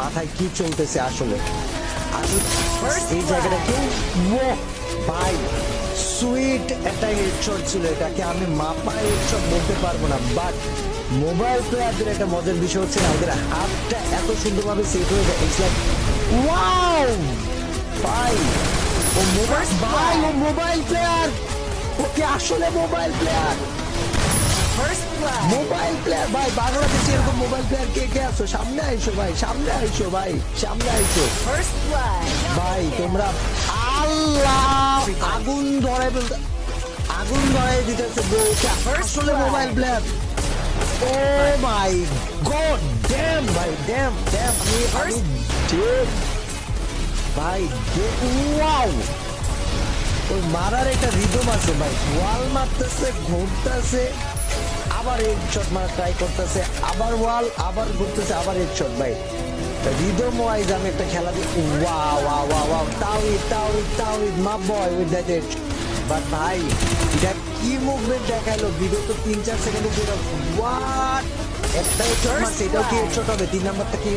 মাথায় কি চলতেছে আসলে এই জায়গাটা কেউ ভাই সুইট একটা হেডশট ছিল, এটাকে আমি মাপা হেডশট বলতে পারবো না, বাট মোবাইল প্লেয়ারদের একটা মজার বিষয় হচ্ছে না, ওদের হাতটা এত সুন্দরভাবে সেট হয়ে যায়। ইটস লাইক ওয়াও ভাই, ও মোবাইল ভাই, ও মোবাইল প্লেয়ার, ওকে আসলে মোবাইল প্লেয়ার, মোবাইল প্লেয়ার ভাই। বাংলাদেশে এরকম মোবাইল প্লেয়ার কে কে আছো? সামনে আইসো ভাই, সামনে আইসো ভাই, সামনে আইসো ভাই। তোমরা আল্লাহ আগুন ধরে আগুন ধরে দিতেছে আসলে মোবাইল প্লেয়ার। ও মাই গড, ড্যাম ভাই, ড্যাম ড্যাম, আমি ভাই ওয়াও, ওই মারার একটা রিদম আছে ভাই, ওয়াল মারতেছে, ঘুরতেছে, আবার হেডশট মারা ট্রাই করতেছে, আবার ওয়াল, আবার ঘুরতেছে, আবার হেডশট ভাই। রিদম ওয়াইজ আমি একটা খেলা দিই, ওয়াও ওয়াও ওয়াও ওয়াও, তাওহিদ মা বয় উইথ দ্যাট হেড। বাট ভাই এটা কি মুভমেন্ট দেখাইলো, ভিডিও তো 3-4 সেকেন্ডের যেটা, হোয়াট, একটা হেডশট মারছে, এটাও কি হেডশট হবে? 3 নাম্বারটা কি